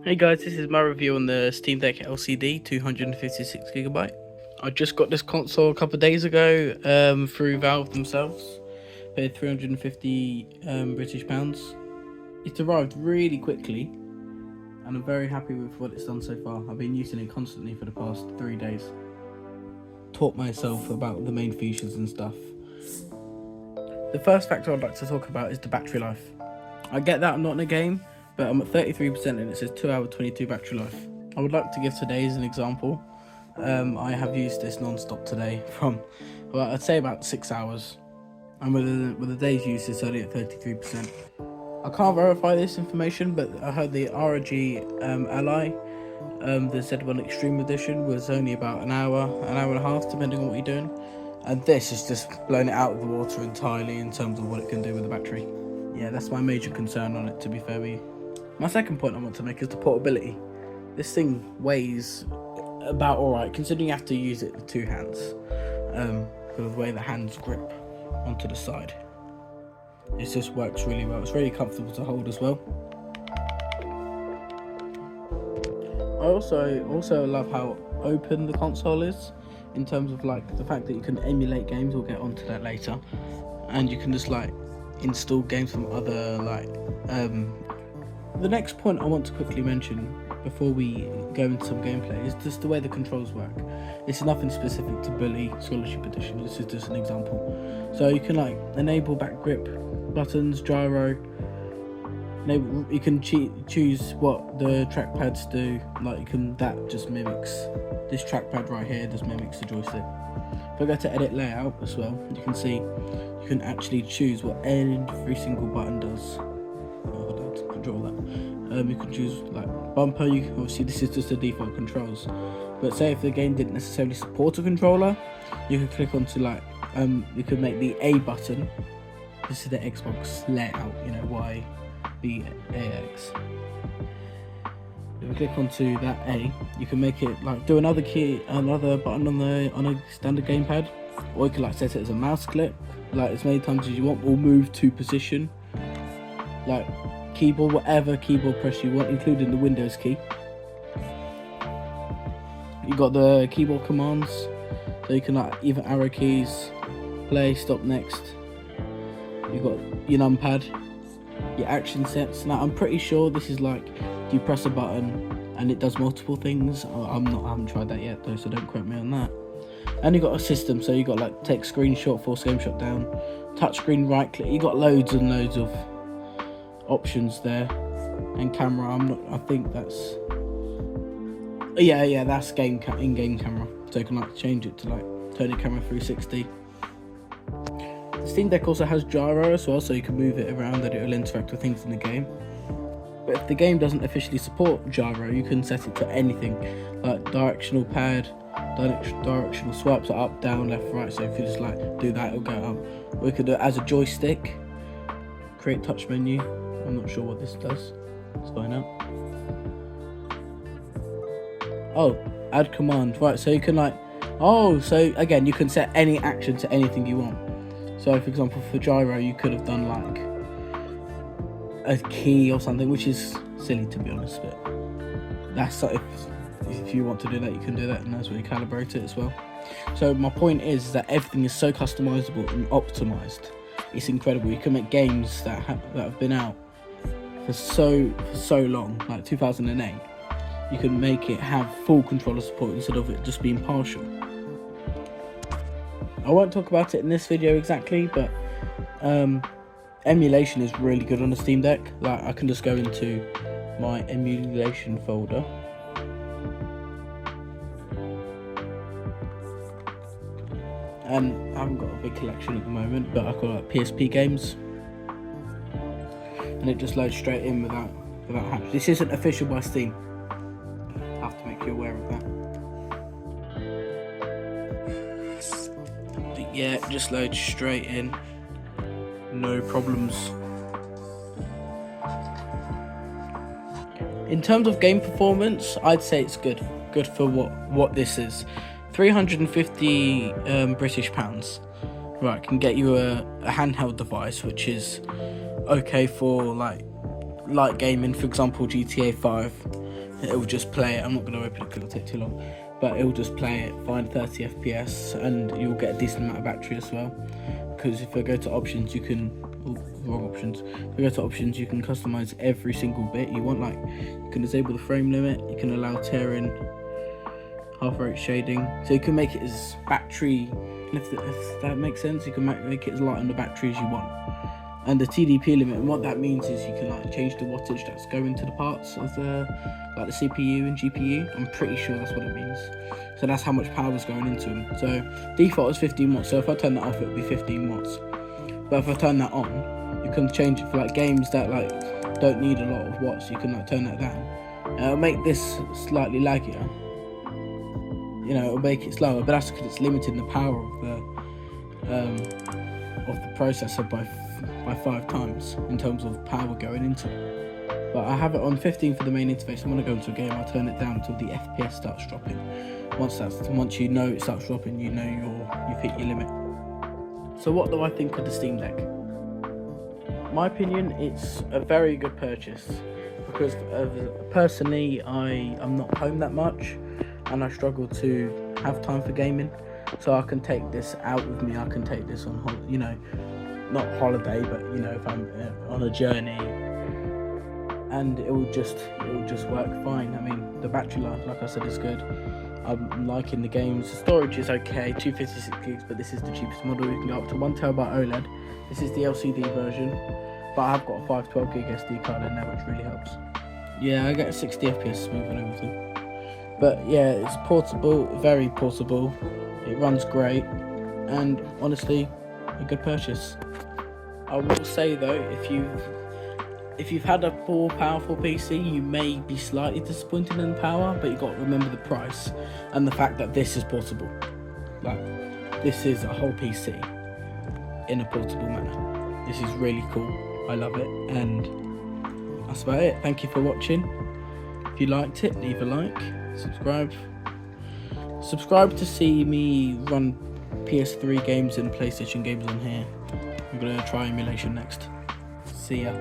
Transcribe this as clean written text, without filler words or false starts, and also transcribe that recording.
Hey guys, this is my review on the Steam Deck LCD 256GB. I just got this console a couple of days ago through Valve themselves. Paid 350 British pounds. It's arrived really quickly and I'm very happy with what it's done so far. I've been using it constantly for the past 3 days. Taught myself about the main features and stuff. The first factor I'd like to talk about is the battery life. I get that I'm not in a game, but I'm at 33% and it says 2 hour 22 battery life. I would like to give today as an example. I have used this non-stop today from, well, I'd say about 6 hours. And with a day's use, it's only at 33%. I can't verify this information, but I heard the ROG Ally, the Z1 Extreme Edition, was only about an hour and a half, depending on what you're doing. And this is just blowing it out of the water entirely in terms of what it can do with the battery. Yeah, that's my major concern on it, to be fair with you. My second point I want to make is the portability. This thing weighs about alright, considering you have to use it with two hands, because of the way the hands grip onto the side. It just works really well. It's really comfortable to hold as well. I also love how open the console is, in terms of like the fact that you can emulate games. We'll get onto that later, and you can just like install games from other The next point I want to quickly mention before we go into some gameplay is just the way the controls work. This is nothing specific to Bully Scholarship Edition, this is just an example. So you can like enable back grip buttons, gyro, you can choose what the trackpads do, that just mimics, this trackpad right here just mimics the joystick. If I go to edit layout as well, you can see you can actually choose what every single button does. Control that. You can choose like bumper. Obviously this is just the default controls, but say if the game didn't necessarily support a controller, you could click onto you could make the A button. This is the Xbox layout, Y, B, A, X. If you click onto that A, you can make it do another button on a standard gamepad, or you can set it as a mouse click, as many times as you want, or move to position, keyboard, whatever keyboard press you want, including the Windows key. You got the keyboard commands, so you can either arrow keys, play, stop, next. You got your numpad, your action sets. Now I'm pretty sure this is you press a button and it does multiple things. I haven't tried that yet though, so don't quote me on that. And you got a system, so you got text screenshot, force game shot down, touchscreen right click. You got loads and loads of options there, and camera. I think that's that's in-game camera, so you can change it to turn your camera 360. The Steam Deck also has gyro as well, so you can move it around and it will interact with things in the game. But if the game doesn't officially support gyro, you can set it to anything, like directional pad, directional swipes are up, down, left, right. So if you just do that, it'll go up. Or you could do it as a joystick, create touch menu. I'm not sure what this does. Let's find out. Oh, add command. Right, so you can so again, you can set any action to anything you want. So for example, for gyro, you could have done a key or something, which is silly to be honest, but that's if you want to do that, you can do that, and that's where you calibrate it as well. So my point is that everything is so customizable and optimized. It's incredible. You can make games that have been out for so long, 2008. You can make it have full controller support instead of it just being partial. I won't talk about it in this video exactly, but emulation is really good on the Steam Deck. I can just go into my emulation folder, and I haven't got a big collection at the moment, but I've got PSP games, and it just loads straight in without hacks. This isn't official by Steam. I have to make you aware of that. But yeah, it just loads straight in, no problems. In terms of game performance, I'd say it's good for what this is. 350 British pounds, right, can get you a handheld device which is okay for light gaming, for example GTA 5, It will just play it. I'm not going to open it because it'll take too long, but it will just play it, find 30 FPS, and you'll get a decent amount of battery as well. Because if I go to options, you can wrong options. If I go to options, you can customize every single bit you want. Like, you can disable the frame limit, you can allow tearing, half rate shading, so you can make it as battery, if that makes sense. You can make it as light on the battery as you want. And the TDP limit, and what that means is you can like change the wattage that's going to the parts of the like the CPU and GPU. I'm pretty sure that's what it means. So that's how much power is going into them. So default is 15 watts. So if I turn that off, it would be 15 watts. But if I turn that on, you can change it for like games that like don't need a lot of watts. You can like turn that down. It'll make this slightly laggier. You know, it'll make it slower, but that's because it's limiting the power of the processor by 5 times in terms of power going into it. But I have it on 15 for the main interface. I'm going to go into a game, I'll turn it down until the FPS starts dropping. Once you know it starts dropping, you know you've hit your limit. So what do I think of the Steam Deck? My opinion, it's a very good purchase, because personally I'm not home that much and I struggle to have time for gaming, so I can take this out with me. I can take this on not holiday, but if I'm on a journey, and it will just work fine. I mean, the battery life, like I said, is good. I'm liking the games. The storage is okay, 256 gigs, but this is the cheapest model. You can go up to 1TB OLED. This is the LCD version, but I've got a 512 gig SD card in there, which really helps. Yeah, I get 60 FPS smooth and everything. But yeah, it's portable, very portable. It runs great, and honestly, a good purchase. I will say though, if you've had a more powerful PC, you may be slightly disappointed in the power, but you've got to remember the price and the fact that this is portable. Like, this is a whole PC in a portable manner. This is really cool. I love it, and that's about it. Thank you for watching. If you liked it, leave a like, subscribe to see me run PS3 games and PlayStation games on here. I'm gonna try emulation next. See ya.